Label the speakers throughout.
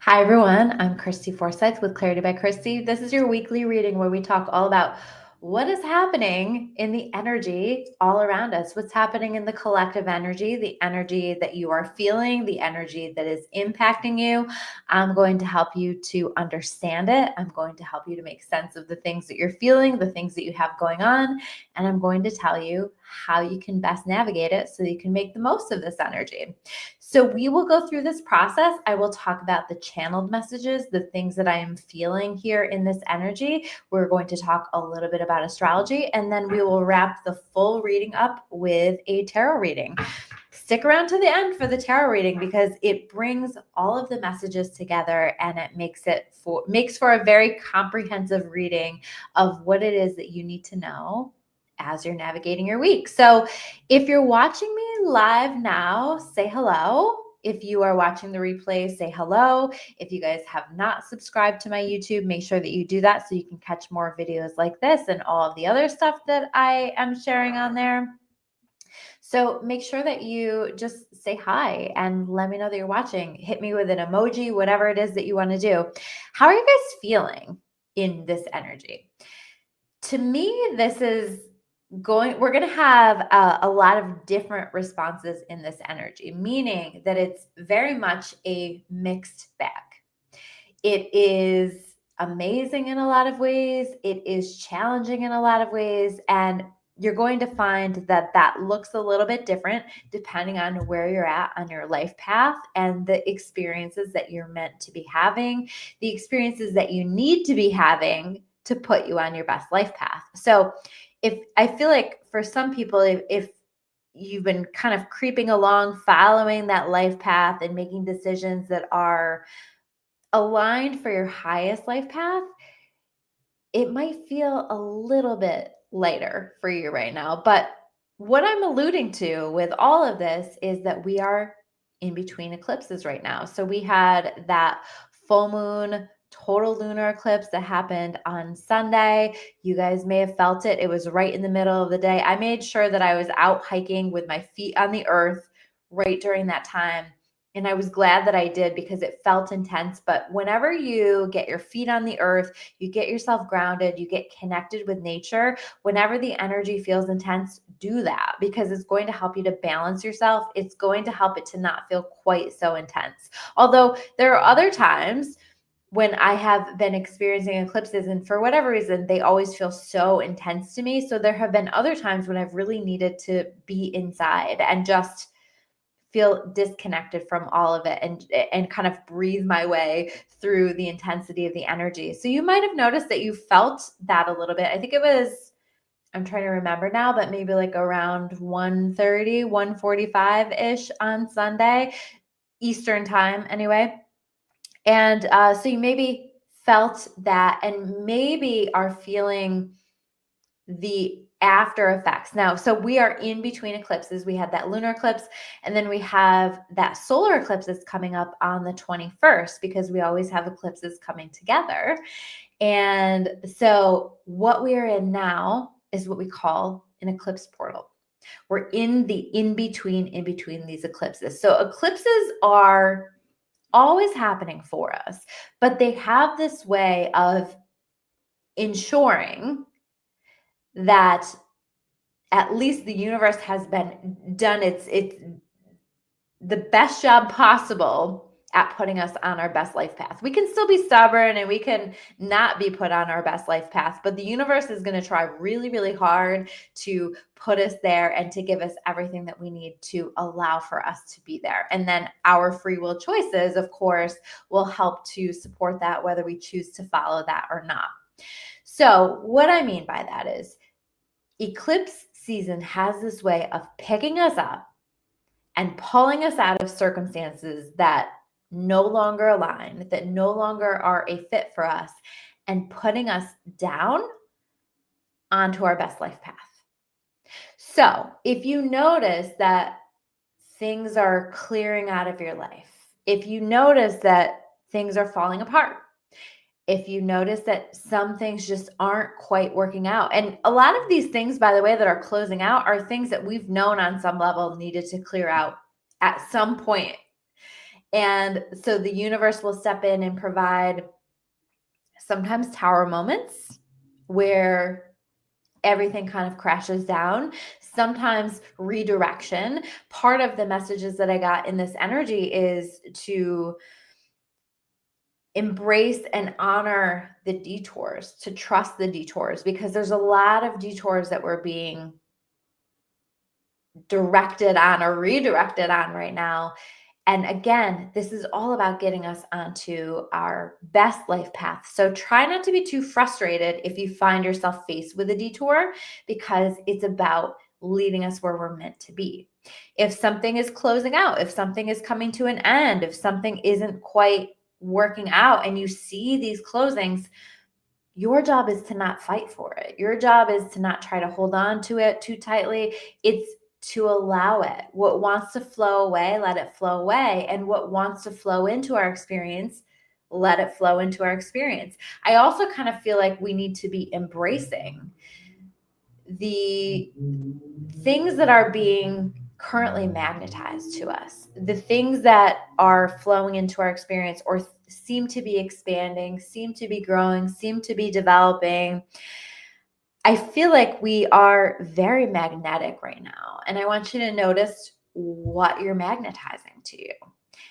Speaker 1: Hi, everyone. I'm Christy Forsyth with Clarity by Christy. This is your weekly reading where we talk all about what is happening in the energy all around us, what's happening in the collective energy, the energy that you are feeling, the energy that is impacting you. I'm going to help you to understand it. I'm going to help you to make sense of the things that you're feeling, the things that you have going on, and I'm going to tell you how you can best navigate it so you can make the most of this energy. So we will go through this process. I will talk about the channeled messages, the things that I am feeling here in this energy. We're going to talk a little bit about astrology, and then we will wrap the full reading up with a tarot reading. Stick around to the end for the tarot reading because it brings all of the messages together and it makes for a very comprehensive reading of what it is that you need to know as you're navigating your week. So if you're watching me live now, say hello. If you are watching the replay, say hello. If you guys have not subscribed to my YouTube, make sure that you do that so you can catch more videos like this and all of the other stuff that I am sharing on there. So make sure that you just say hi and let me know that you're watching. Hit me with an emoji, whatever it is that you want to do. How are you guys feeling in this energy? To me, this is we're going to have a lot of different responses in this energy, meaning that it's very much a mixed bag. It is amazing in a lot of ways. It is challenging in a lot of ways. And you're going to find that that looks a little bit different depending on where you're at on your life path and the experiences that you're meant to be having, the experiences that you need to be having to put you on your best life path. So if I feel like for some people, if you've been kind of creeping along, following that life path and making decisions that are aligned for your highest life path, it might feel a little bit lighter for you right now. But what I'm alluding to with all of this is that we are in between eclipses right now. So we had that full moon total lunar eclipse that happened on Sunday. You guys may have felt it. It was right in the middle of the day. I made sure that I was out hiking with my feet on the earth right during that time. And I was glad that I did because it felt intense. But whenever you get your feet on the earth, you get yourself grounded, you get connected with nature, whenever the energy feels intense, do that because it's going to help you to balance yourself. It's going to help it to not feel quite so intense. Although there are other times when I have been experiencing eclipses and for whatever reason, they always feel so intense to me. So there have been other times when I've really needed to be inside and just feel disconnected from all of it and kind of breathe my way through the intensity of the energy. So you might have noticed that you felt that a little bit. I think it was, I'm trying to remember now, but maybe like around 1:30, 1:45-ish on Sunday, Eastern time anyway. And so you maybe felt that and maybe are feeling the after effects. Now, so we are in between eclipses. We had that lunar eclipse, and then we have that solar eclipse that's coming up on the 21st because we always have eclipses coming together. And so what we are in now is what we call an eclipse portal. We're in the in between these eclipses. So eclipses are always happening for us, but they have this way of ensuring that at least the universe has been done its the best job possible at putting us on our best life path. We can still be stubborn and we can not be put on our best life path, but the universe is going to try really, really hard to put us there and to give us everything that we need to allow for us to be there. And then our free will choices, of course, will help to support that, whether we choose to follow that or not. So what I mean by that is eclipse season has this way of picking us up and pulling us out of circumstances that no longer align, that no longer are a fit for us, and putting us down onto our best life path. So if you notice that things are clearing out of your life, if you notice that things are falling apart, if you notice that some things just aren't quite working out. And a lot of these things, by the way, that are closing out are things that we've known on some level needed to clear out at some point. And so the universe will step in and provide sometimes tower moments where everything kind of crashes down, sometimes redirection. Part of the messages that I got in this energy is to embrace and honor the detours, to trust the detours, because there's a lot of detours that we're being directed on or redirected on right now. And again, this is all about getting us onto our best life path. So try not to be too frustrated if you find yourself faced with a detour, because it's about leading us where we're meant to be. If something is closing out, if something is coming to an end, if something isn't quite working out and you see these closings, your job is to not fight for it. Your job is to not try to hold on to it too tightly. It's to allow it. What wants to flow away, let it flow away. And what wants to flow into our experience, let it flow into our experience. I also kind of feel like we need to be embracing the things that are being currently magnetized to us, the things that are flowing into our experience or seem to be expanding, seem to be growing, seem to be developing. I feel like we are very magnetic right now. And I want you to notice what you're magnetizing to you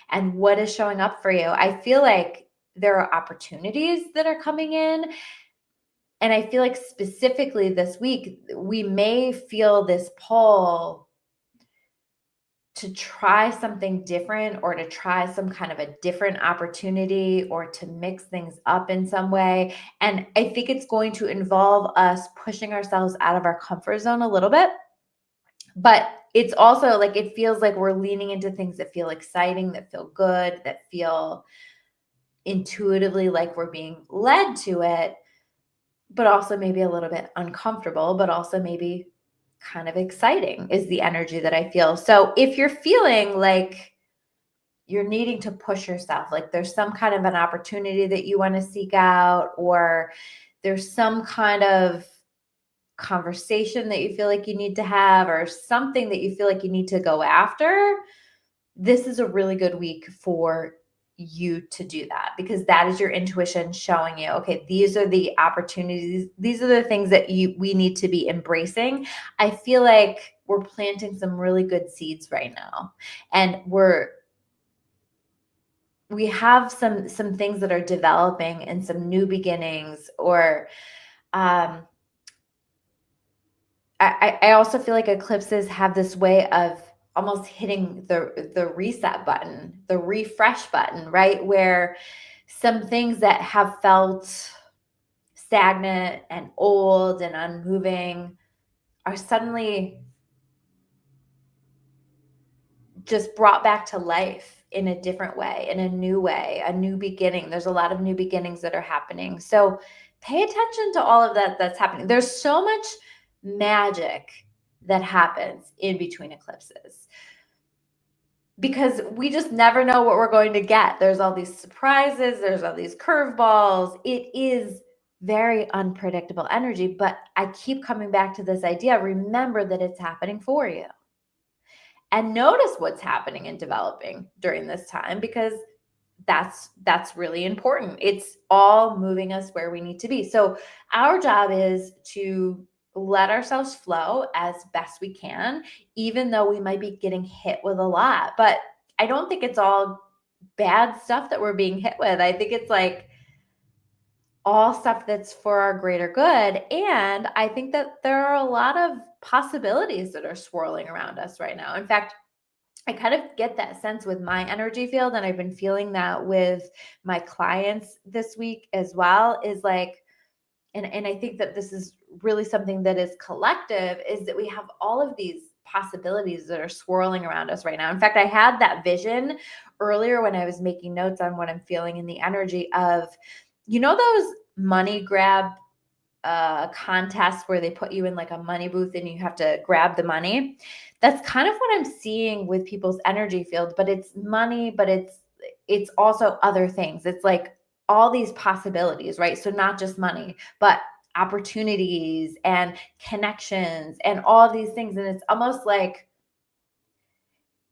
Speaker 1: and what is showing up for you. I feel like there are opportunities that are coming in. And I feel like specifically this week, we may feel this pull to try something different or to try some kind of a different opportunity or to mix things up in some way. And I think it's going to involve us pushing ourselves out of our comfort zone a little bit. But it's also like it feels like we're leaning into things that feel exciting, that feel good, that feel intuitively like we're being led to it, but also maybe a little bit uncomfortable, but also maybe kind of exciting is the energy that I feel. So if you're feeling like you're needing to push yourself, like there's some kind of an opportunity that you want to seek out, or there's some kind of conversation that you feel like you need to have, or something that you feel like you need to go after, this is a really good week for you to do that, because that is your intuition showing you, okay, these are the opportunities. These are the things that we need to be embracing. I feel like we're planting some really good seeds right now, and we have some things that are developing and some new beginnings, or I also feel like eclipses have this way of almost hitting the reset button, the refresh button, right? Where some things that have felt stagnant and old and unmoving are suddenly just brought back to life in a different way, in a new beginning. There's a lot of new beginnings that are happening. So pay attention to all of that that's happening. There's so much magic that happens in between eclipses, because we just never know what we're going to get. There's all these surprises, there's all these curveballs. It is very unpredictable energy, but I keep coming back to this idea. Remember that it's happening for you. And notice what's happening and developing during this time, because that's really important. It's all moving us where we need to be. So our job is to let ourselves flow as best we can, even though we might be getting hit with a lot. But I don't think it's all bad stuff that we're being hit with. I think it's like all stuff that's for our greater good. And I think that there are a lot of possibilities that are swirling around us right now. In fact, I kind of get that sense with my energy field, and I've been feeling that with my clients this week as well, is like, and I think that this is really something that is collective, is that we have all of these possibilities that are swirling around us right now. In fact, I had that vision earlier when I was making notes on what I'm feeling in the energy of, those money grab contests where they put you in like a money booth and you have to grab the money. That's kind of what I'm seeing with people's energy field, but it's money, but it's also other things. It's like all these possibilities, right? So not just money, but opportunities and connections and all these things. And it's almost like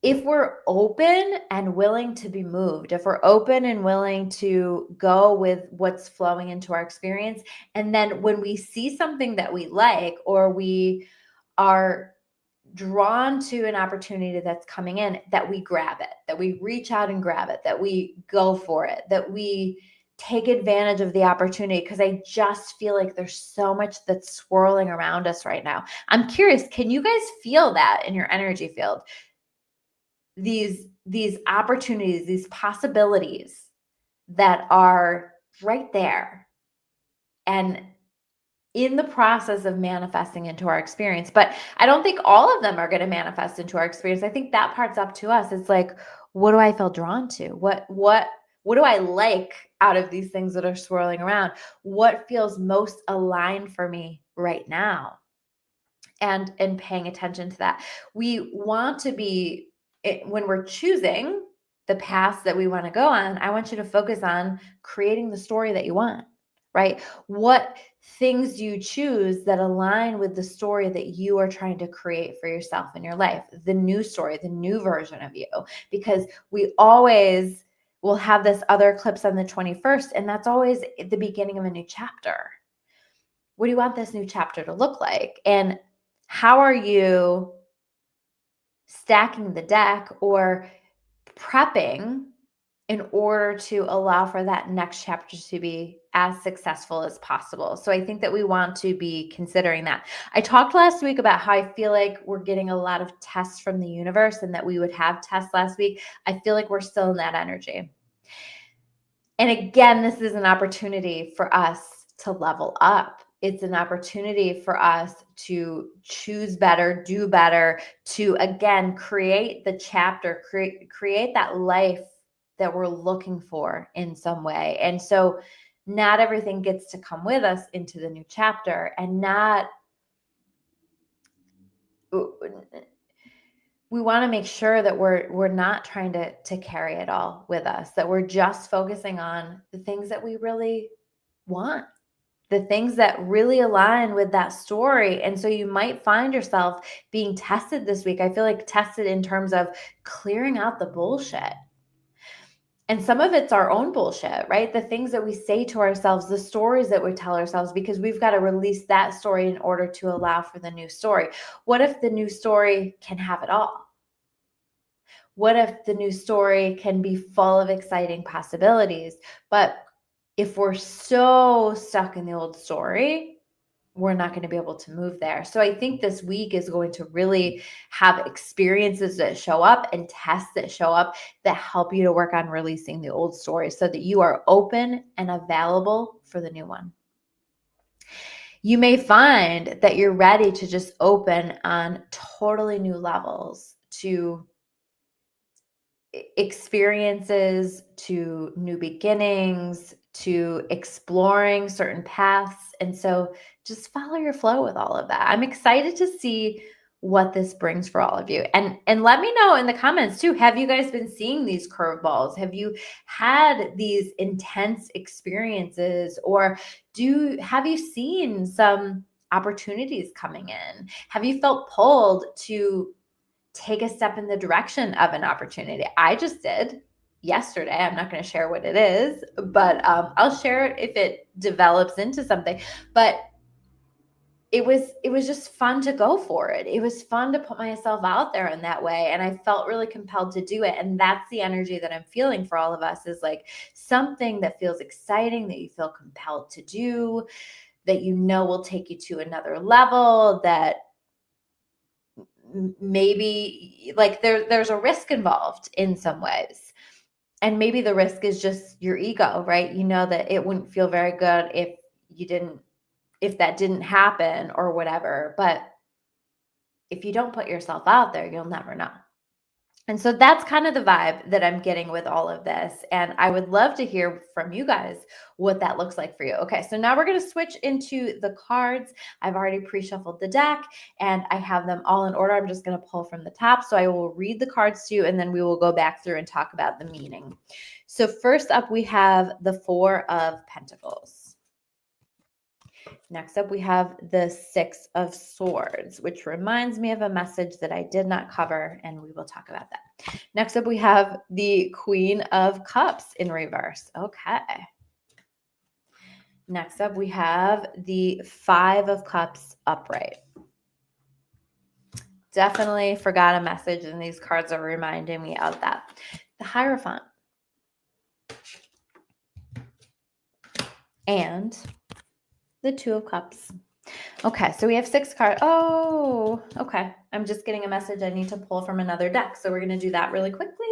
Speaker 1: if we're open and willing to be moved, if we're open and willing to go with what's flowing into our experience, and then when we see something that we like, or we are drawn to an opportunity that's coming in, that we grab it, that we reach out and grab it, that we go for it, that we take advantage of the opportunity, because I just feel like there's so much that's swirling around us right now. I'm curious, can you guys feel that in your energy field? These opportunities, these possibilities that are right there and in the process of manifesting into our experience. But I don't think all of them are going to manifest into our experience. I think that part's up to us. It's like, what do I feel drawn to? What do I like out of these things that are swirling around? What feels most aligned for me right now? And paying attention to that. We want to be, when we're choosing the path that we want to go on, I want you to focus on creating the story that you want, right? What things do you choose that align with the story that you are trying to create for yourself in your life? The new story, the new version of you, because we always will have this other eclipse on the 21st, and that's always the beginning of a new chapter. What do you want this new chapter to look like? And how are you stacking the deck or prepping in order to allow for that next chapter to be as successful as possible? So I think that we want to be considering that. I talked last week about how I feel like we're getting a lot of tests from the universe, and that we would have tests last week. I feel like we're still in that energy. And again, this is an opportunity for us to level up. It's an opportunity for us to choose better, do better, to again create the chapter, create that life that we're looking for in some way. And so not everything gets to come with us into the new chapter, and we want to make sure that we're not trying to carry it all with us, that we're just focusing on the things that we really want, the things that really align with that story. And so you might find yourself being tested this week. I feel like tested in terms of clearing out the bullshit. And some of it's our own bullshit, right? The things that we say to ourselves, the stories that we tell ourselves, because we've got to release that story in order to allow for the new story. What if the new story can have it all? What if the new story can be full of exciting possibilities? But if we're so stuck in the old story, we're not going to be able to move there. So I think this week is going to really have experiences that show up and tests that show up that help you to work on releasing the old story so that you are open and available for the new one. You may find that you're ready to just open on totally new levels, to experiences, to new beginnings, to exploring certain paths. And so just follow your flow with all of that. I'm excited to see what this brings for all of you. And let me know in the comments too, have you guys been seeing these curveballs? Have you had these intense experiences, or have you seen some opportunities coming in? Have you felt pulled to take a step in the direction of an opportunity? I just did yesterday. I'm not going to share what it is, but I'll share it if it develops into something. But it was just fun to go for it. It was fun to put myself out there in that way, and I felt really compelled to do it. And that's the energy that I'm feeling for all of us, is like something that feels exciting, that you feel compelled to do, that you know will take you to another level, that maybe like there's a risk involved in some ways. And maybe the risk is just your ego, right? You know that it wouldn't feel very good if that didn't happen or whatever. But if you don't put yourself out there, you'll never know. And so that's kind of the vibe that I'm getting with all of this. And I would love to hear from you guys what that looks like for you. Okay, so now we're going to switch into the cards. I've already pre-shuffled the deck and I have them all in order. I'm just going to pull from the top. So I will read the cards to you, and then we will go back through and talk about the meaning. So first up, we have the Four of Pentacles. Next up, we have the Six of Swords, which reminds me of a message that I did not cover, and we will talk about that. Next up, we have the Queen of Cups in reverse. Okay. Next up, we have the Five of Cups upright. Definitely forgot a message, and these cards are reminding me of that. The Hierophant. And the Two of Cups. Okay, so we have 6 cards. Oh, okay. I'm just getting a message I need to pull from another deck. So we're going to do that really quickly.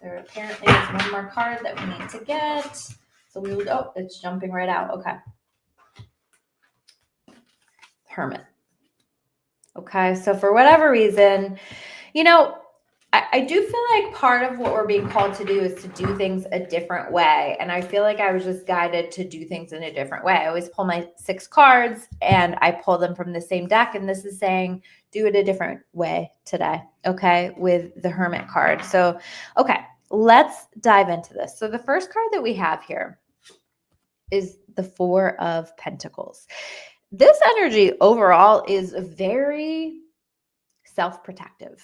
Speaker 1: There apparently is one more card that we need to get. So we will, oh, it's jumping right out. Okay. Hermit. Okay, so for whatever reason, you know, I do feel like part of what we're being called to do is to do things a different way. And I feel like I was just guided to do things in a different way. I always pull my 6 cards and I pull them from the same deck. And this is saying, do it a different way today. Okay. With the Hermit card. So, okay, let's dive into this. So the first card that we have here is the Four of Pentacles. This energy overall is very self-protective.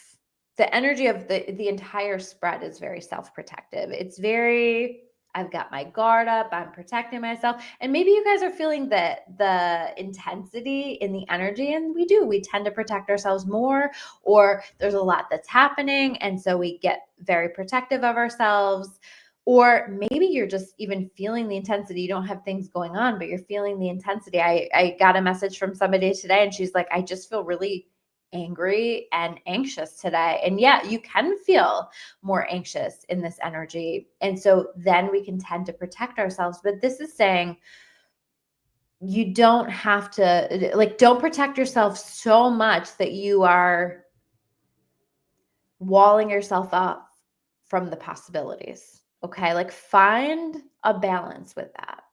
Speaker 1: The energy of the entire spread is very self-protective. It's very, I've got my guard up, I'm protecting myself. And maybe you guys are feeling the intensity in the energy, and we tend to protect ourselves more, or there's a lot that's happening, and so we get very protective of ourselves. Or maybe you're just even feeling the intensity. You don't have things going on, but you're feeling the intensity. I got a message from somebody today, and she's like, I just feel really angry and anxious today. And yeah, you can feel more anxious in this energy. And so then we can tend to protect ourselves. But this is saying you don't have to, like, don't protect yourself so much that you are walling yourself up from the possibilities. Okay. Like, find a balance with that.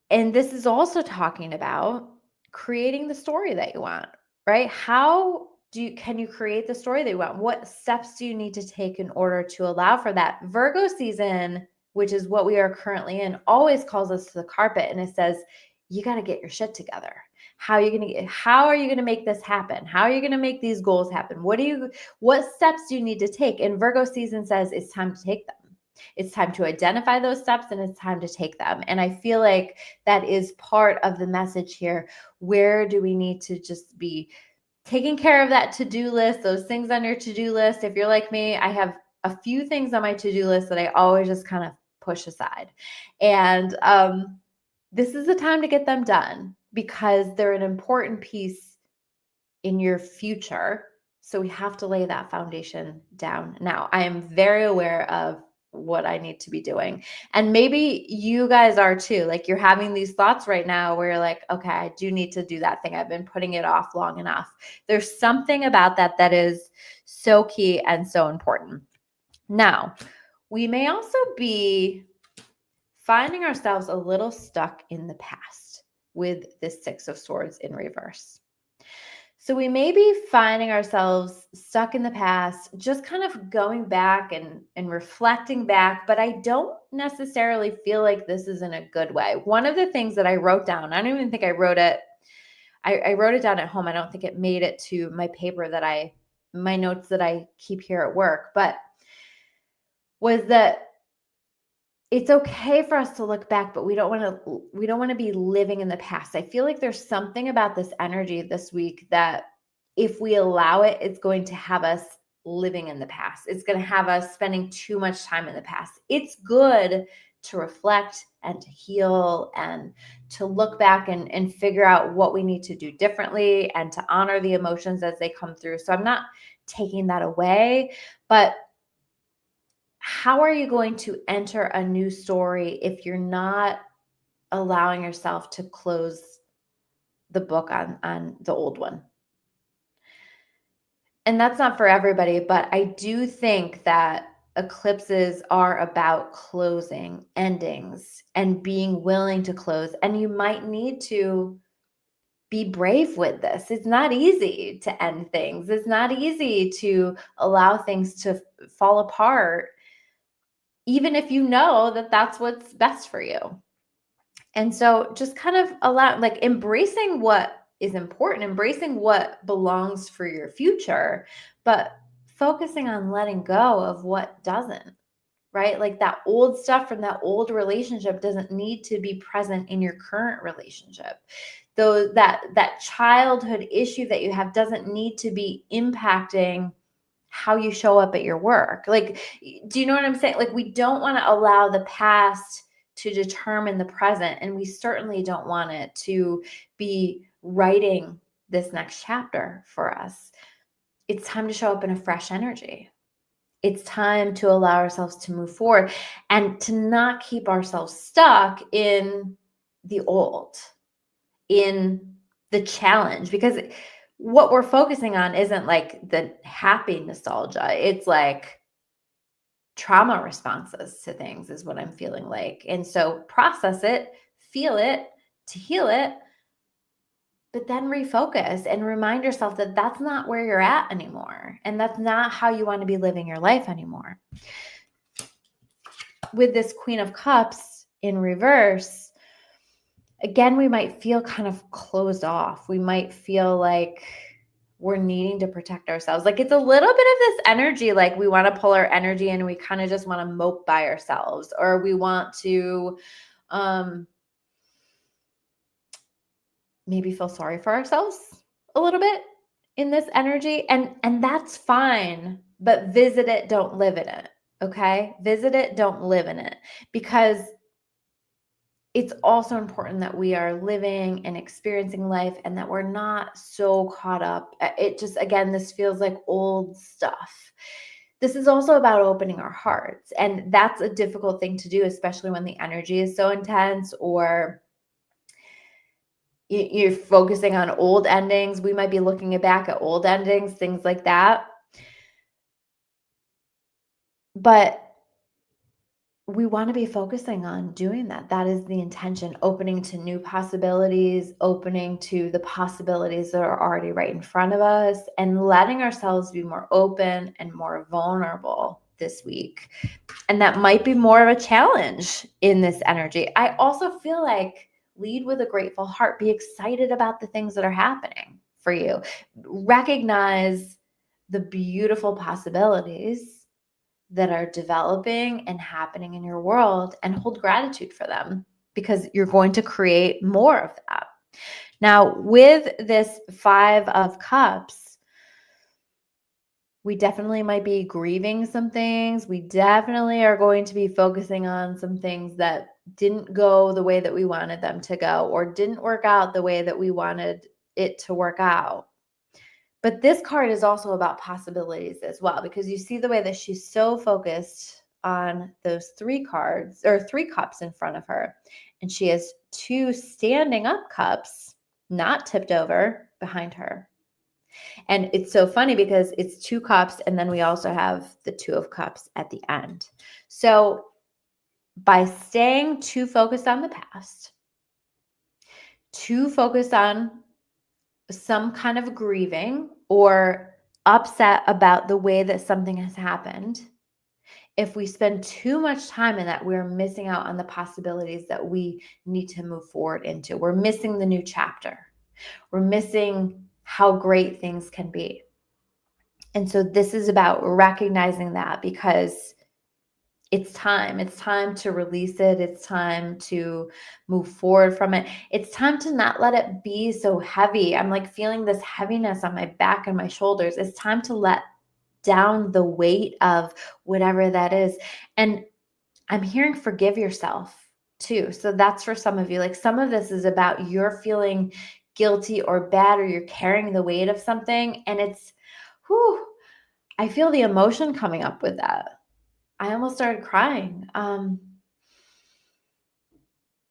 Speaker 1: And this is also talking about creating the story that you want, right? How can you create the story that you want? What steps do you need to take in order to allow for that? Virgo season, which is what we are currently in, always calls us to the carpet, and it says, you got to get your shit together. How are you going to make this happen? How are you going to make these goals happen? What steps do you need to take? And Virgo season says it's time to take them. It's time to identify those steps, and it's time to take them. And I feel like that is part of the message here. Where do we need to just be taking care of that to-do list, those things on your to-do list? If you're like me, I have a few things on my to-do list that I always just kind of push aside. And this is the time to get them done, because they're an important piece in your future. So we have to lay that foundation down now. I am very aware of what I need to be doing. And maybe you guys are too. Like, you're having these thoughts right now where you're like, okay, I do need to do that thing. I've been putting it off long enough. There's something about that that is so key and so important. Now, we may also be finding ourselves a little stuck in the past with this Six of Swords in reverse. So we may be finding ourselves stuck in the past, just kind of going back and reflecting back, but I don't necessarily feel like this is in a good way. One of the things that I wrote down, I don't even think I wrote it. I wrote it down at home. I don't think it made it to my paper my notes that I keep here at work, but was that it's okay for us to look back, but we don't want to be living in the past. I feel like there's something about this energy this week that if we allow it, it's going to have us living in the past. It's going to have us spending too much time in the past. It's good to reflect and to heal and to look back and figure out what we need to do differently and to honor the emotions as they come through. So I'm not taking that away, but how are you going to enter a new story if you're not allowing yourself to close the book on the old one? And that's not for everybody, but I do think that eclipses are about closing, endings, and being willing to close. And you might need to be brave with this. It's not easy to end things. It's not easy to allow things to fall apart, even if you know that that's what's best for you. And so just kind of embracing what is important, embracing what belongs for your future, but focusing on letting go of what doesn't, right? Like that old stuff from that old relationship doesn't need to be present in your current relationship. Though that childhood issue that you have doesn't need to be impacting how you show up at your work. Like, do you know what I'm saying? Like, we don't want to allow the past to determine the present, and we certainly don't want it to be writing this next chapter for us. It's time to show up in a fresh energy. It's time to allow ourselves to move forward and to not keep ourselves stuck in the old, in the challenge, because what we're focusing on isn't like the happy nostalgia. It's like trauma responses to things is what I'm feeling like. And so process it, feel it to heal it, but then refocus and remind yourself that that's not where you're at anymore. And that's not how you want to be living your life anymore. With this Queen of Cups in reverse, again, we might feel kind of closed off. We might feel like we're needing to protect ourselves. Like it's a little bit of this energy, like we want to pull our energy in and we kind of just want to mope by ourselves, or we want to maybe feel sorry for ourselves a little bit in this energy. And that's fine, but visit it, don't live in it. Okay? Visit it, don't live in it, because it's also important that we are living and experiencing life and that we're not so caught up. It just, again, this feels like old stuff. This is also about opening our hearts. And that's a difficult thing to do, especially when the energy is so intense, or you're focusing on old endings. We might be looking back at old endings, things like that. But we want to be focusing on doing that. That is the intention, opening to new possibilities, opening to the possibilities that are already right in front of us, and letting ourselves be more open and more vulnerable this week. And that might be more of a challenge in this energy. I also feel like lead with a grateful heart. Be excited about the things that are happening for you. Recognize the beautiful possibilities that are developing and happening in your world, and hold gratitude for them, because you're going to create more of that. Now, with this 5 of Cups, we definitely might be grieving some things. We definitely are going to be focusing on some things that didn't go the way that we wanted them to go, or didn't work out the way that we wanted it to work out. But this card is also about possibilities as well, because you see the way that she's so focused on those 3 cards, or 3 cups in front of her. And she has 2 standing up cups, not tipped over, behind her. And it's so funny because it's 2 cups, and then we also have the 2 of cups at the end. So by staying too focused on the past, too focused on some kind of grieving or upset about the way that something has happened, if we spend too much time in that, we're missing out on the possibilities that we need to move forward into. We're missing the new chapter. We're missing how great things can be. And so this is about recognizing that, because it's time. It's time to release it. It's time to move forward from it. It's time to not let it be so heavy. I'm like feeling this heaviness on my back and my shoulders. It's time to let down the weight of whatever that is. And I'm hearing forgive yourself too. So that's for some of you. Like some of this is about you're feeling guilty or bad, or you're carrying the weight of something. And it's, I feel the emotion coming up with that. I almost started crying.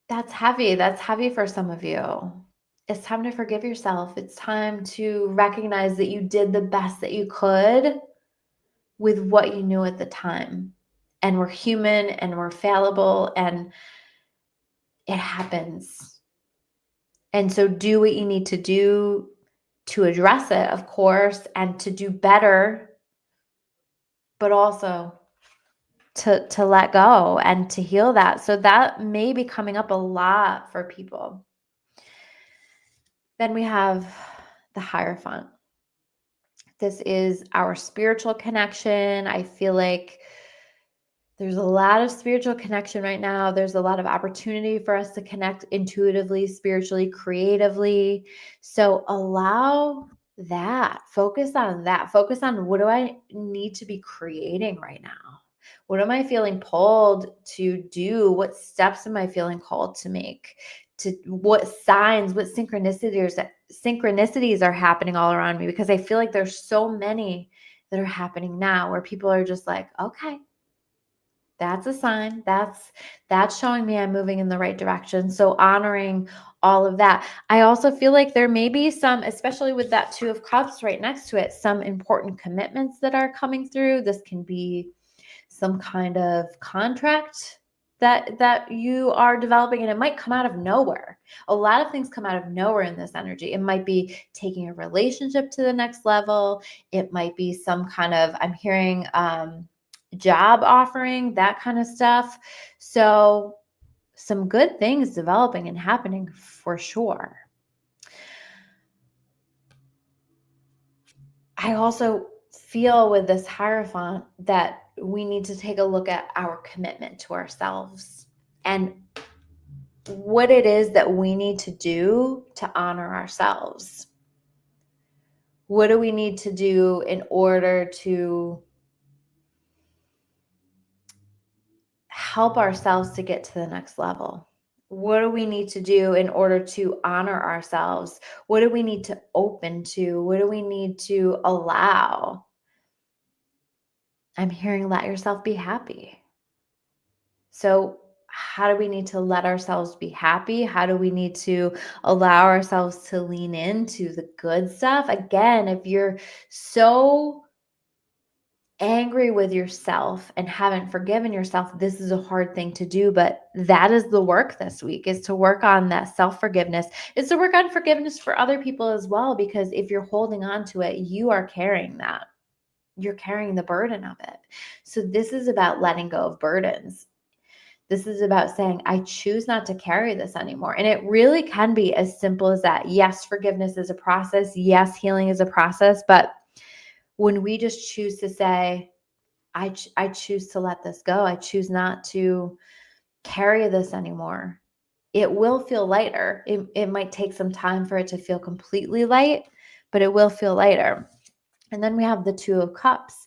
Speaker 1: That's heavy. That's heavy for some of you. It's time to forgive yourself. It's time to recognize that you did the best that you could with what you knew at the time. And we're human and we're fallible, and it happens. And so do what you need to do to address it, of course, and to do better, but also to let go and to heal that. So that may be coming up a lot for people. Then we have the Hierophant. This is our spiritual connection. I feel like there's a lot of spiritual connection right now. There's a lot of opportunity for us to connect intuitively, spiritually, creatively. So allow that. Focus on that. Focus on, what do I need to be creating right now? What am I feeling pulled to do? What steps am I feeling called to make? To what signs, what synchronicities are happening all around me? Because I feel like there's so many that are happening now where people are just like, okay, that's a sign. That's showing me I'm moving in the right direction. So honoring all of that. I also feel like there may be some, especially with that Two of Cups right next to it, some important commitments that are coming through. This can be some kind of contract that you are developing, and it might come out of nowhere. A lot of things come out of nowhere in this energy. It might be taking a relationship to the next level. It might be some kind of, I'm hearing job offering, that kind of stuff. So some good things developing and happening for sure. I also feel with this Hierophant that we need to take a look at our commitment to ourselves and what it is that we need to do to honor ourselves. What do we need to do in order to help ourselves to get to the next level? What do we need to do in order to honor ourselves? What do we need to open to? What do we need to allow? I'm hearing, let yourself be happy. So how do we need to let ourselves be happy? How do we need to allow ourselves to lean into the good stuff? Again, if you're so angry with yourself and haven't forgiven yourself, this is a hard thing to do, but that is the work this week, is to work on that self-forgiveness. It's to work on forgiveness for other people as well, because if you're holding on to it, you are carrying that. You're carrying the burden of it. So this is about letting go of burdens. This is about saying, I choose not to carry this anymore. And it really can be as simple as that. Yes, forgiveness is a process. Yes, healing is a process. But when we just choose to say, I choose to let this go. I choose not to carry this anymore. It will feel lighter. It might take some time for it to feel completely light, but it will feel lighter. And then we have the Two of Cups.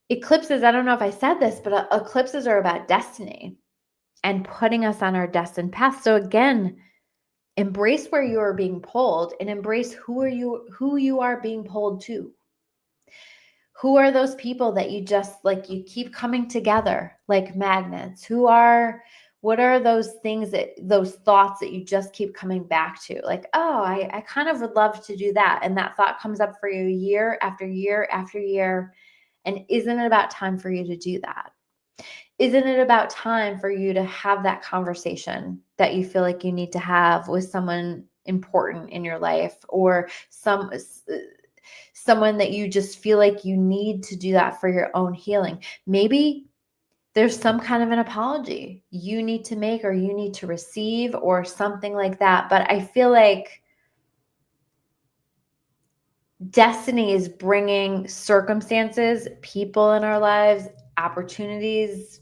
Speaker 1: Eclipses, I don't know if I said this, but eclipses are about destiny and putting us on our destined path. So again, embrace where you are being pulled and embrace who you are being pulled to. Who are those people that you just like, you keep coming together like magnets? What are those things, those thoughts that you just keep coming back to? Like, oh, I kind of would love to do that. And that thought comes up for you year after year after year. And isn't it about time for you to do that? Isn't it about time for you to have that conversation that you feel like you need to have with someone important in your life, or someone that you just feel like you need to do that for your own healing? Maybe there's some kind of an apology you need to make, or you need to receive, or something like that. But I feel like destiny is bringing circumstances, people in our lives, opportunities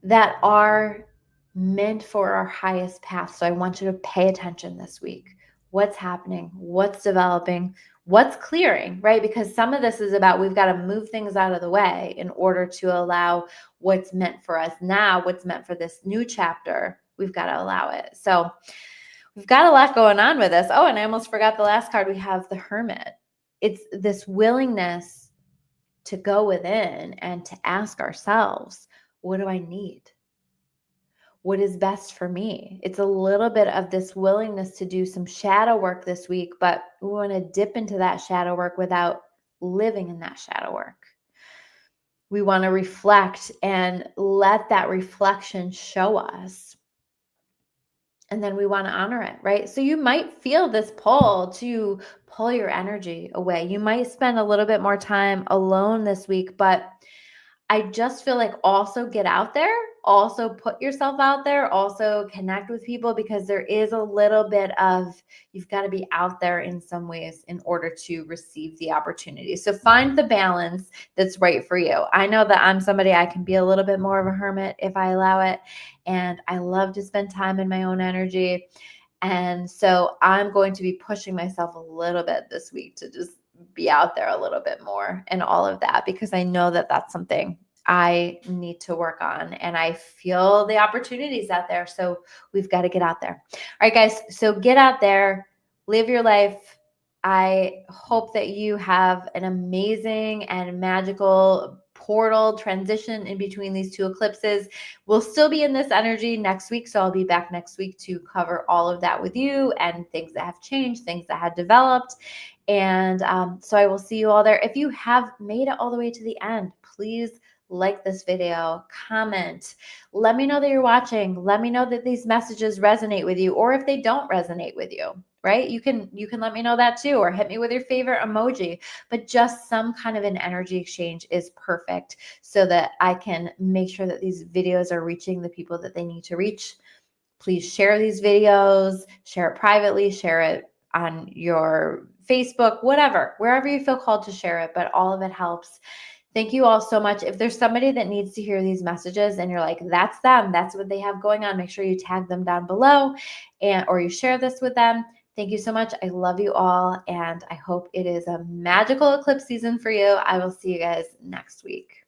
Speaker 1: that are meant for our highest path. So I want you to pay attention this week. What's happening? What's developing? What's clearing, right? Because some of this is about, we've got to move things out of the way in order to allow what's meant for us now, what's meant for this new chapter. We've got to allow it. So we've got a lot going on with this. Oh, and I almost forgot the last card. We have the Hermit. It's this willingness to go within and to ask ourselves, what do I need? What is best for me? It's a little bit of this willingness to do some shadow work this week, but we want to dip into that shadow work without living in that shadow work. We want to reflect and let that reflection show us. And then we want to honor it, right? So you might feel this pull to pull your energy away. You might spend a little bit more time alone this week, but I just feel like also get out there, also put yourself out there, also connect with people, because there is a little bit of, you've got to be out there in some ways in order to receive the opportunity. So find the balance that's right for you. I know that I'm somebody, I can be a little bit more of a hermit if I allow it. And I love to spend time in my own energy. And so I'm going to be pushing myself a little bit this week to just be out there a little bit more and all of that, because I know that that's something I need to work on, and I feel the opportunities out there. So we've got to get out there. All right, guys. So get out there, live your life. I hope that you have an amazing and magical portal transition in between these two eclipses. We'll still be in this energy next week. So I'll be back next week to cover all of that with you, and things that have changed, things that have developed. And so I will see you all there. If you have made it all the way to the end, please like this video, comment, let me know that you're watching. Let me know that these messages resonate with you, or if they don't resonate with you, right? You can let me know that too, or hit me with your favorite emoji. But just some kind of an energy exchange is perfect, so that I can make sure that these videos are reaching the people that they need to reach. Please share these videos, share it privately, share it on your Facebook, whatever, wherever you feel called to share it, but all of it helps. Thank you all so much. If there's somebody that needs to hear these messages and you're like, that's them, that's what they have going on, make sure you tag them down below, or you share this with them. Thank you so much. I love you all, and I hope it is a magical eclipse season for you. I will see you guys next week.